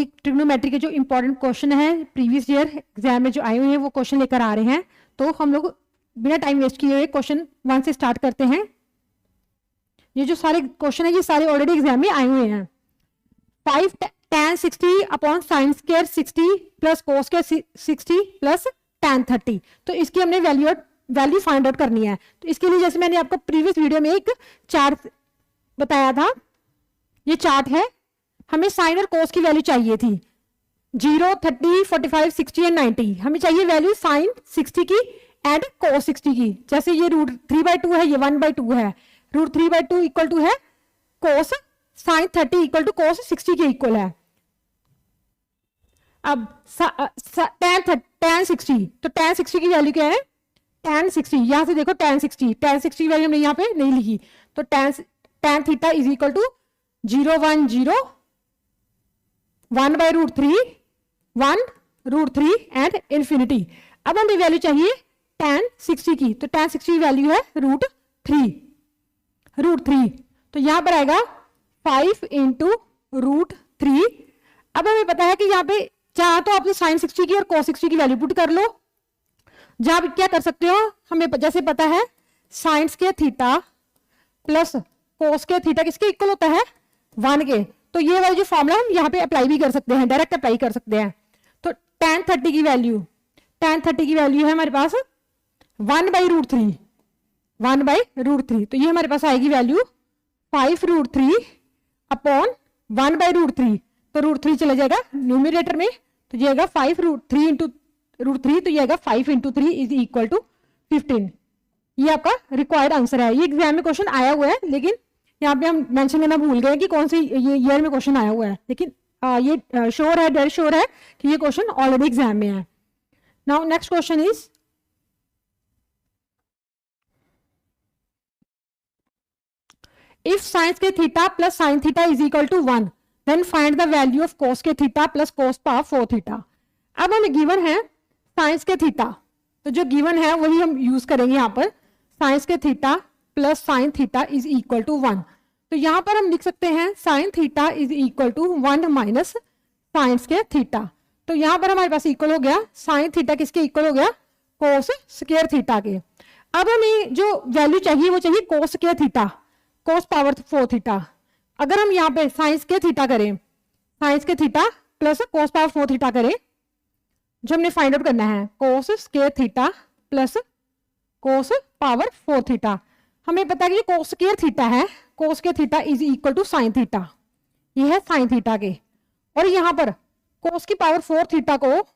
ये ट्रिग्नोमेट्री के जो इंपॉर्टेंट क्वेश्चन है प्रीवियस ईयर एग्जाम में जो आए हुए हैं वो क्वेश्चन लेकर आ रहे हैं। तो हम लोग बिना टाइम वेस्ट किए हुए क्वेश्चन 1 से स्टार्ट करते हैं। ये जो सारे क्वेश्चन है ये सारे ऑलरेडी एग्जाम में आए हुए हैं। 5 tan 60 upon sine square 60 plus cos square 60 plus tan 30। तो इसकी हमने वैल्यू फाइंड आउट करनी है। तो इसके लिए जैसे मैंने आपको प्रीवियस वीडियो में एक चार्ट बताया था, ये चार्ट है, हमें साइन और कोस की वैल्यू चाहिए थी 0, 30, 45, 60 एंड 90। हमें चाहिए वैल्यू साइन 60 की एंड कोस 60 की। जैसे ये √3/2 है, ये 1/2 है, √3/2 इक्वल टू है कोस साइन 30 इक्वल टू कोस 60 के इक्वल है। अब tan 60, तो tan 60 की वैल्यू क्या है, tan 60, यहां से देखो tan 60 की वैल्यू हमने यहाँ पे नहीं लिखी, तो tan theta is equal to 0, 1, 0, 1/√3, 1√3 and infinity. अब हमें वैल्यू चाहिए tan 60 की, तो tan 60 की वैल्यू है √3। तो यहां पर आएगा 5 × √3। अब हमें पता है कि यहाँ पे चाहे तो आप साइन 60 की और cos 60 की वैल्यू पुट कर लो। जहां आप क्या कर सकते हो, हमें जैसे पता है साइन स्क्वायर थीटा प्लस कोस स्क्वायर थीटा किसके इक्वल होता है, 1 के। तो ये वाली जो फॉर्मूला हम यहाँ पे अप्लाई भी कर सकते हैं, डायरेक्ट अप्लाई कर सकते हैं। तो tan 30 की वैल्यू है हमारे पास 1/√3, 1/√3। तो ये हमारे पास आएगी वैल्यू 5√3 अपॉन 1/√3। तो √3 चला जाएगा न्यूमरेटर में, तो ये आएगा 5√3 × √3, तो ये आएगा 5 × 3 इज इक्वल टू 15। ये आपका रिक्वायर्ड आंसर है। ये एग्जाम में क्वेश्चन आया हुआ है, लेकिन यहाँ पे हम मेंशन करना भूल गए कि कौन से ये ईयर में क्वेश्चन आया हुआ है, लेकिन ये श्योर है, डेड श्योर है कि ये क्वेश्चन ऑलरेडी एग्जाम में है। Now next question is if sine के theta plus sine theta is equal to 1 then find the value of cos के theta plus cos power 4 theta. अब हमें गिवन है साइंस के थीटा, तो जो गिवन है वही हम यूज करेंगे यहाँ पर। साइंस के theta plus sine theta is equal to 1। तो यहाँ पर हम लिख सकते हैं sine theta is equal to 1 minus sines के थीटा। तो यहाँ पर हमारे पास इक्वल हो गया साइन थीटा किसके इक्वल हो गया, कोस स्क्वायर थीटा के। अब हमें जो वैल्यू चाहिए वो चाहिए कोस स्क्वायर थीटा, कोस पावर 4 थीटा। अगर हम यहाँ पे साइंस के थीटा करें, साइंस के theta plus cos power 4 theta करें, जो हमने फाइंड आउट करना है cos square theta plus cos power 4 theta. हमें पता है कि कोस स्क्वायर थीटा है, cos square theta is equal to sine theta, ये है साइन थीटा के। और यहाँ पर कोस की पावर 4 थीटा को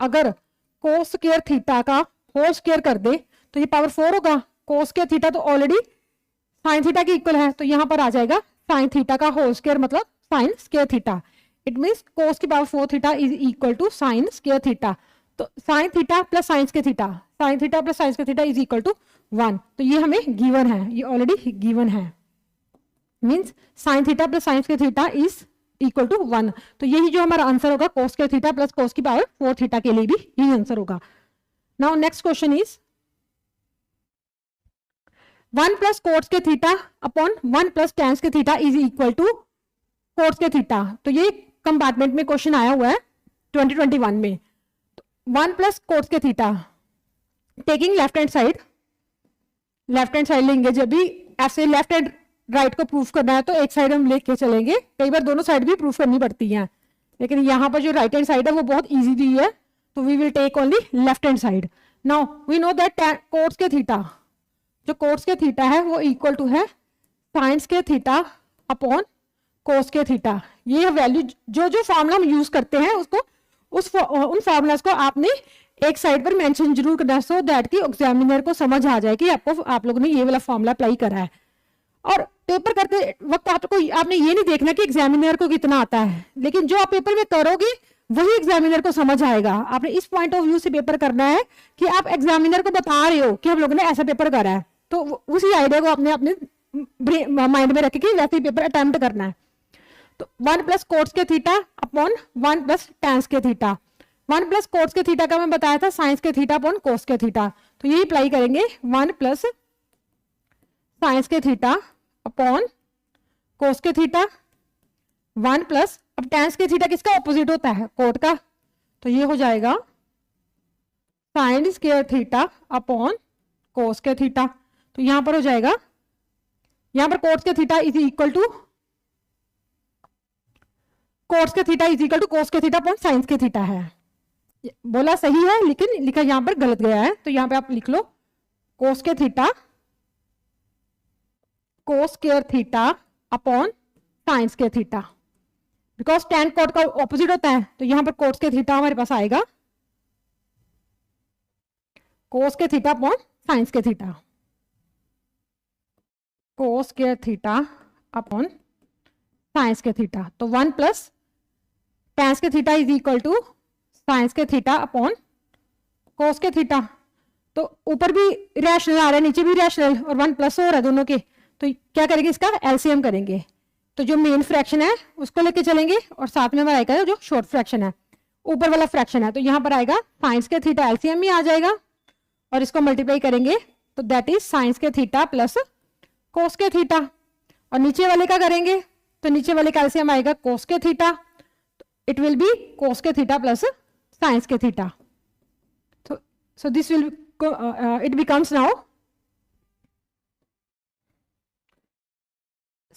अगर कोस स्क्वायर थीटा का होल स्क्वायर कर दे तो ये पावर 4 होगा। कोस स्क्वायर थीटा तो ऑलरेडी साइन थीटा के इक्वल है, तो यहाँ पर आ जाएगा साइन थीटा का होल स्क्वायर मतलब sine square theta. It means cos की power 4 theta is equal to sine square theta. तो sine theta plus sine square theta, sine theta plus sine square theta is equal to 1। तो ये हमें given है, ये already given है। Means sine theta plus sine square theta is equal to 1। तो यही जो हमारा आंसर होगा cos square theta plus cos की पावर 4 थीटा के लिए भी यही आंसर होगा। Now next question is 1 plus कोस के थीटा अपॉन 1 प्लस tan के थीटा इज इक्वल टू कोस के थीटा। तो ये कंपार्टमेंट में क्वेश्चन आया हुआ है 2021 में। 1 प्लस कोस के theta taking left hand side लेंगे। जब भी ऐसे लेफ्ट हैंड राइट को प्रूफ करना है तो एक साइड हम लेके चलेंगे, कई बार दोनों साइड भी प्रूफ करनी पड़ती हैं, लेकिन यहाँ पर जो राइट हैंड साइड है वो बहुत इजी दी है, तो we will take only left hand side. Now we know that cos के थीटा, जो कोस के थीटा है वो इक्वल टू है साइंस के थीटा अपॉन कोस के थीटा। ये वैल्यू जो फॉर्मूला हम यूज करते हैं उसको उन फॉर्मूलाज को आपने एक साइड पर मेंशन जरूर करना है, सो दैट कि एग्जामिनर को समझ आ जाए कि आप लोगों ने ये वाला फॉर्मूला अप्लाई करा है। और पेपर करते वक्त आपने ये नहीं देखना कि एग्जामिनर को कितना आता है, लेकिन जो आप पेपर में करोगे वही एग्जामिनर को समझ आएगा। आपने इस पॉइंट ऑफ व्यू से पेपर करना है कि आप एग्जामिनर को बता रहे हो कि हम लोगों ने ऐसा पेपर करा है, तो उसी आइडिया को आपने अपने माइंड में रख के वैसे ही पेपर अटेम्प्ट करना है। तो 1 प्लस कोस के थीटा अपॉन 1 प्लस tan के थीटा। 1 प्लस कोस के थीटा का मैं बताया था साइंस के थीटा अपॉन कोस के थीटा, तो यही अप्लाई करेंगे 1 प्लस साइंस के थीटा अपॉन कोस के थीटा 1 प्लस अब tan स्क्वायर थीटा किसका ऑपोजिट होता है? कोट का। तो ये हो जाएगा sin square theta upon cos square theta. तो यहां पर हो जाएगा, यहां पर cos square theta is equal to cos square theta is equal to cos square theta upon sin square theta है। बोला सही है लेकिन लिखा यहां पर गलत गया है, तो यहां पे आप लिख लो cos square theta upon sin square theta, because tan cot का ऑपोजिट होता है। तो यहां पर cos स्क्वायर थीटा हमारे पास आएगा cos square theta upon sin square theta, cos square theta upon sin square theta. तो 1 plus tan square theta is equal to sin square theta upon cos square theta. तो ऊपर भी rational आ रहा है, नीचे भी रैशनल, और 1 प्लस हो रहा है दोनों के। तो क्या करेंगे, इसका एलसीएम करेंगे। तो जो मेन फ्रैक्शन है उसको लेके चलेंगे, और साथ में हमारा आएगा जो शॉर्ट फ्रैक्शन है, ऊपर वाला फ्रैक्शन है। तो यहां पर आएगा sin स्क्वायर थीटा, एलसीएम में आ जाएगा, और इसको मल्टीप्लाई करेंगे तो that is sin square theta plus cos square theta. और नीचे वाले का करेंगे तो नीचे वाले का एलसीएम आएगा cos square theta, it will B cos square theta plus sin square theta. So this will it becomes now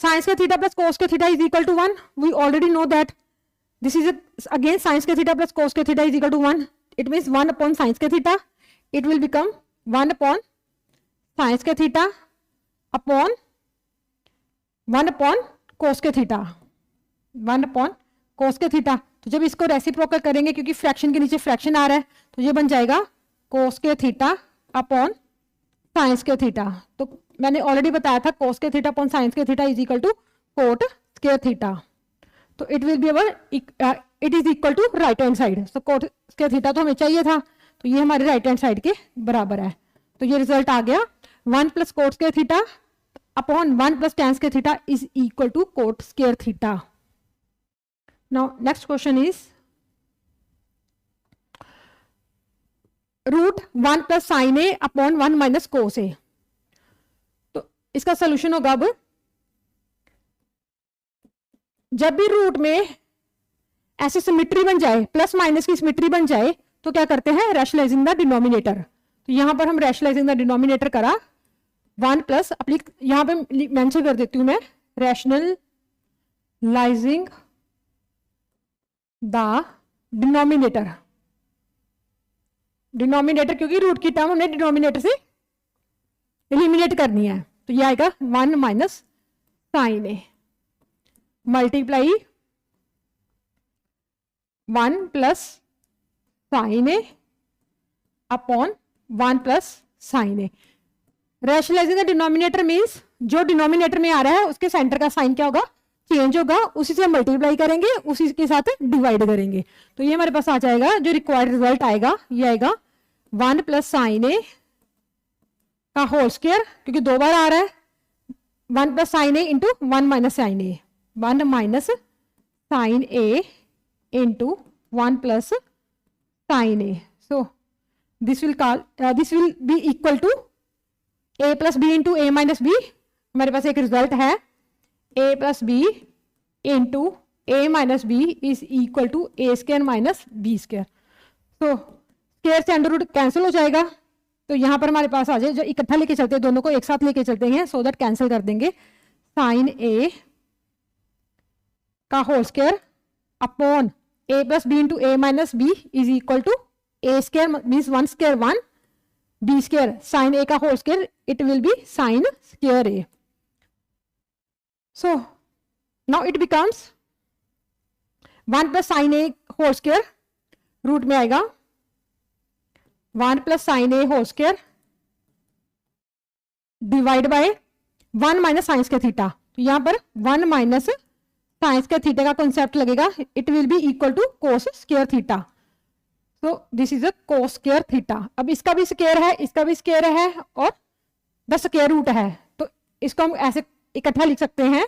sin square theta plus cos square theta is equal to 1. We already know that this is again sin square theta plus cos square theta is equal to 1. It means 1 upon sin square theta. It will become 1 upon sin square theta upon 1 upon cos square theta, 1 upon cos square theta। तो जब इसको reciprocal करेंगे, क्योंकि fraction के नीचे fraction आ रहा है, तो ये बन जाएगा cos square theta upon sin square theta. तो मैंने ऑलरेडी बताया था cos square theta upon sin square theta is equal to cot square theta. तो it will be our it is equal to right hand side. तो cot square theta तो हमें चाहिए था, तो ये हमारे राइट हैंड साइड के बराबर है। तो ये रिजल्ट आ गया 1 plus cot square theta upon 1 plus tan square theta is equal to cot square theta. Now next question is root 1 plus sine A upon 1 minus cos A. तो इसका solution होगा, अब जब भी रूट में ऐसे सिमेट्री बन जाए, प्लस माइनस की सिमेट्री बन जाए, तो क्या करते हैं, रैशनलाइजिंग द डिनोमिनेटर। तो यहां पर हम रैशनलाइजिंग द डिनोमिनेटर करा 1 प्लस, अपनी यहां पे मेंशन कर देती हूं मैं, रैशनलाइजिंग द डिनोमिनेटर। डिनोमिनेटर क्योंकि रूट की टर्म हमने डिनोमिनेटर से एलिमिनेट करनी है। तो ये आएगा 1 minus sine A multiply 1 plus sine A upon 1 plus sine A. Rationalising the denominator means जो डिनोमिनेटर में आ रहा है उसके सेंटर का साइन क्या होगा, चेंज होगा, उसी से मल्टीप्लाई करेंगे, उसी के साथ डिवाइड करेंगे। तो ये हमारे पास आ जाएगा, जो रिक्वायर्ड रिजल्ट आएगा ये आएगा 1 प्लस साइन ए का होल स्क्वायर, क्योंकि 2 बार आ रहा है, 1 plus sine A into 1 minus sine A, 1 minus sine A into 1 plus sine A. So this will be equal to a plus B into A minus B. हमारे पास एक result है a plus B into A minus B is equal to A square minus B square. तो square से under root cancel हो जाएगा, तो यहां पर हमारे पास आ जाए, जो इकट्ठा लेके चलते हैं, दोनों को एक साथ लेके चलते हैं, सो दैट कैंसिल कर देंगे। साइन ए का whole square upon a plus B into A minus B is equal to A square means 1 square 1 B square sine A का whole square, it will be sine square A. So now it becomes 1 plus sine A whole square, root में आएगा 1 plus sine A whole square divide by 1 minus sine square theta. तो यहां पर 1 minus sine square theta का concept लगेगा, it will be equal to cos square theta. तो this is a cos square theta. अब इसका भी स्क्वायर है, इसका भी स्क्वायर है, और द स्क्वायर रूट है, तो इसको हम ऐसे इकट्ठा लिख सकते हैं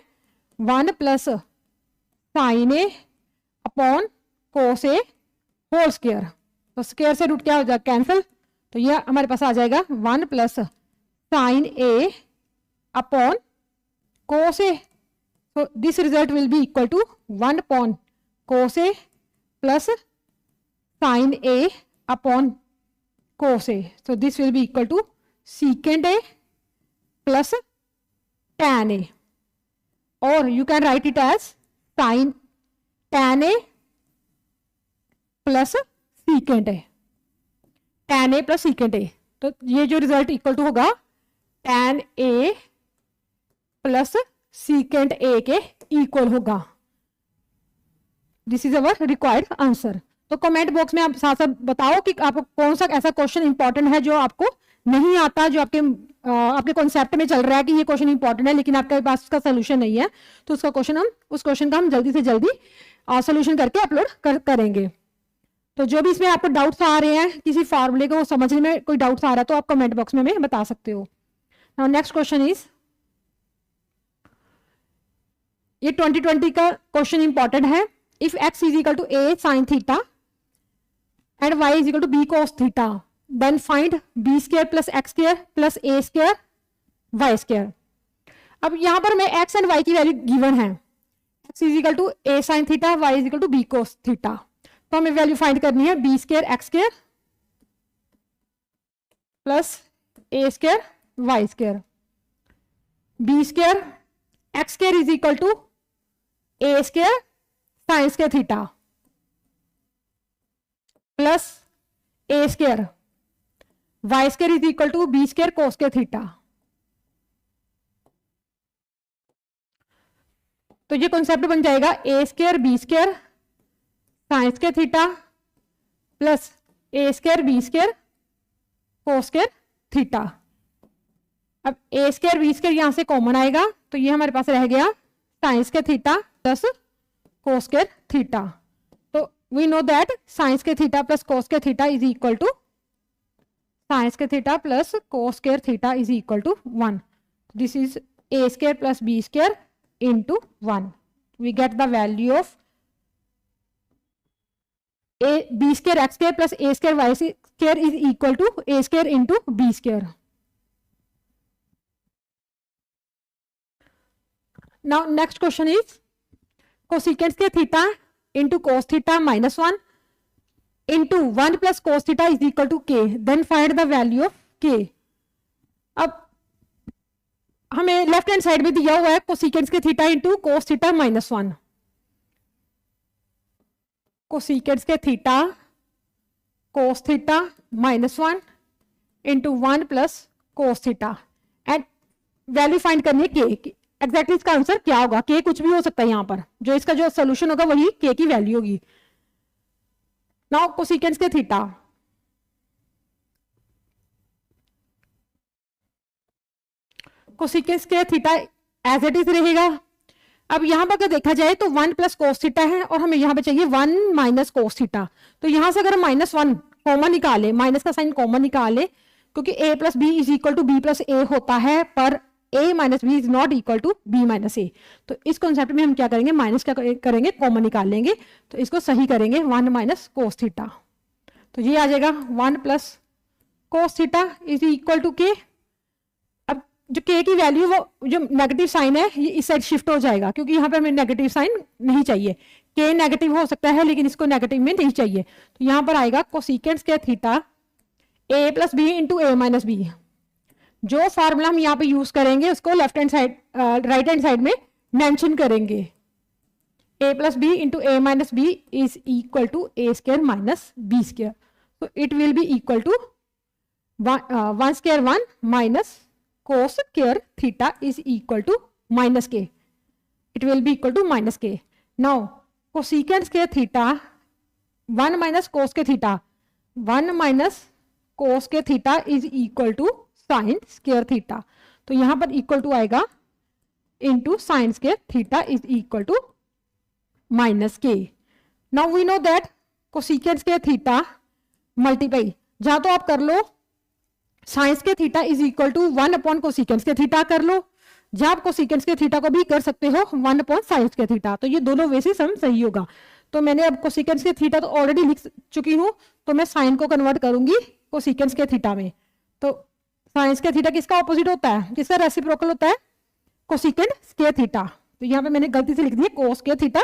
1 plus sine A upon cos A whole square. तो स्क्वायर से रूट क्या हो जाएगा, कैंसिल। तो ये हमारे पास आ जाएगा 1 plus sine A upon cos A. तो this result will be equal to 1 upon cos A plus sine A upon cos A, so this will be equal to secant A plus tan A, और you can write it as sine tan A plus secant A, tan A plus secant A. तो ये जो result equal to होगा tan A plus secant A के equal होगा। This is our required answer. तो comment box में आप साथ साथ बताओ कि आपको कौन सा ऐसा क्वेश्चन इंपॉर्टेंट है जो आपको नहीं आता, जो आपके कॉन्सेप्ट में चल रहा है कि ये क्वेश्चन इंपॉर्टेंट है लेकिन आपके पास उसका सोल्यूशन नहीं है, तो उसका उस क्वेश्चन का हम जल्दी से जल्दी सोल्यूशन करके अपलोड करेंगे। तो जो भी इसमें आपको डाउट्स आ रहे हैं, किसी फार्मूले को समझने में कोई डाउट्स आ रहा है तो आप कमेंट बॉक्स में हमें बता सकते हो। नाउ नेक्स्ट क्वेश्चन इज, ये 2020 का क्वेश्चन इंपॉर्टेंट है। If x is equal to a sin theta and y is equal to b cos theta, then find b square plus x square plus a square y square. अब यहां पर मैं x and y की value given है, x is equal to a sin theta, y is equal to b cos theta. तो हमें value find करनी है b square x square plus a square y square. b square x square is equal to a square sine square theta plus a square y square is equal to b square cos square theta. तो ये concept बन जाएगा a square b square sine square theta plus a square b square cos square theta. अब a square b square यहां से common आएगा तो ये हमारे पास रह गया sine square theta plus cos square theta. तो we know that sine square theta plus cos square theta is equal to sine square theta plus cos square theta is equal to 1। This is a square plus b square into 1. We get the value of b square x square plus a square y square is equal to a square into b square. Now next question is cosecant square theta into cos theta minus 1 into 1 plus cos theta is equal to k. Then find the value of k. अब हमें left hand side में दिया हुआ है cosecant के theta into cos theta minus 1। Cosecant के theta cos theta minus 1 into 1 plus cos theta and value find करनी है के। एग्जैक्टली इसका आंसर क्या होगा, के कुछ भी हो सकता है, यहां पर जो इसका जो सोल्यूशन होगा वही के की वैल्यू होगी। नाउ कोसिकेंट के थीटा, कोसिकेंट के थीटा एज इट इज रहेगा। अब यहां पर अगर देखा जाए तो 1 प्लस कोस थीटा है और हमें यहां पे चाहिए 1 माइनस कोस थीटा। तो यहां से अगर हम -1 कॉमन निकाले, माइनस का साइन कॉमन निकाले, क्योंकि a plus B is equal to B plus A होता है, पर a minus B is not equal to B minus A. तो इस कॉन्सेप्ट में हम क्या करेंगे, माइनस क्या करेंगे, कॉमन निकाल लेंगे। तो इसको सही करेंगे 1 माइनस कोस थीटा। तो ये आ जाएगा 1 plus cos theta is equal to K. जो k की वैल्यू वो जो नेगेटिव साइन है ये इस साइड शिफ्ट हो जाएगा, क्योंकि यहाँ पे हमें नेगेटिव साइन नहीं चाहिए। k नेगेटिव हो सकता है लेकिन इसको नेगेटिव में नहीं चाहिए। तो यहाँ पर आएगा cosecant square theta a plus B into A minus B. जो फॉर्मूला हम यहाँ पे यूज करेंगे उसको left hand side right hand side में मेंशन करेंगे। a plus B into A minus B is equal to A square minus B square. तो it will be equal to 1 square 1 minus cos square theta is equal to minus k. It will be equal to minus k. Now cosecant square theta 1 minus cos square theta 1 minus cos square theta is equal to sin square theta. तो यहां पर equal to आएगा into sin square theta is equal to minus k. Now we know that cosecant square theta multiply, जहां तो आप कर लो sines के theta is equal to 1 upon cosecant के थीटा कर लो, जब आप कोसिकेंट के थीटा को भी कर सकते हो 1 अपॉन साइंस के थीटा। तो ये दोनों वैसे सम सही होगा। तो मैंने अब कोसिकेंट के थीटा तो ऑलरेडी लिख चुकी हूं, तो मैं साइन को कन्वर्ट करूंगी कोसिकेंट के थीटा में। तो साइंस के थीटा किसका ऑपोजिट होता है, किसका रेसिप्रोकल होता है, कोसिकेंट स्क्वायर थीटा। तो यहाँ पे मैंने गलती से लिख दिया कोस स्क्वायर थीटा।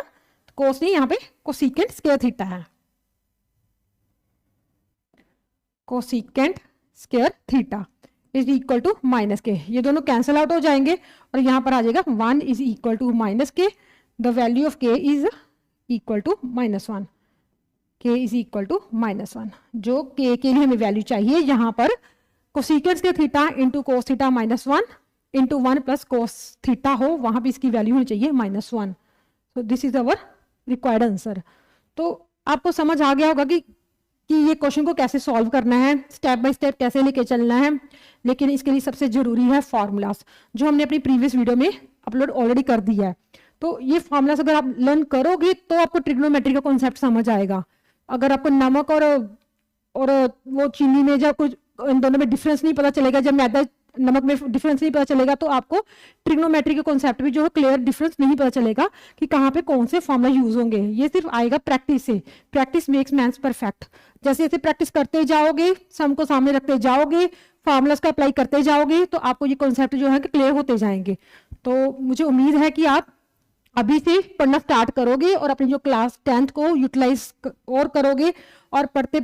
कोस नहीं, यहाँ पे कोसिकेंट स्क्वायर थीटा है, cosecant square theta is equal to minus K, ये दोनों कैंसिल आउट हो जाएंगे और यहाँ पर आ जाएगा 1 इज इक्वल टू माइनस के, द वैल्यू ऑफ के इज इक्वल टू -1, के इज इक्वल टू -1, जो के लिए हमें वैल्यू चाहिए यहाँ पर cosecant square theta into cos theta -1 into 1 plus cos theta हो, वहां पे इसकी वैल्यू होनी चाहिए -1। So this is our required answer. तो आपको समझ आ गया होगा कि ये क्वेश्चन को कैसे सॉल्व करना है, स्टेप बाय स्टेप कैसे लेके चलना है, लेकिन इसके लिए सबसे जरूरी है फॉर्मूलाज, जो हमने अपनी प्रीवियस वीडियो में अपलोड ऑलरेडी कर दिया है। तो ये फॉर्मूलाज अगर आप लर्न करोगे तो आपको ट्रिग्नोमेट्री का कॉन्सेप्ट समझ आएगा। अगर आपको नमक और वो चीनी में जब कुछ इन दोनों में डिफरेंस नहीं पता चलेगा, जब मैदा नमक में डिफरेंस नहीं पता चलेगा, तो आपको ट्रिग्नोमेट्री के कॉन्सेप्ट भी जो है क्लियर डिफरेंस नहीं पता चलेगा कि कहाँ पे कौन से फॉर्मूला यूज होंगे। ये सिर्फ आएगा प्रैक्टिस से, प्रैक्टिस मेक्स मैन परफेक्ट। जैसे जैसे प्रैक्टिस करते जाओगे, सम को सामने रखते जाओगे, फॉर्मूलाज का अप्लाई करते जाओगे, तो आपको ये कॉन्सेप्ट जो है क्लियर होते जाएंगे। तो मुझे उम्मीद है कि आप अभी से पढ़ना स्टार्ट करोगे और अपनी जो क्लास 10th को यूटिलाइज और करोगे और पढ़ते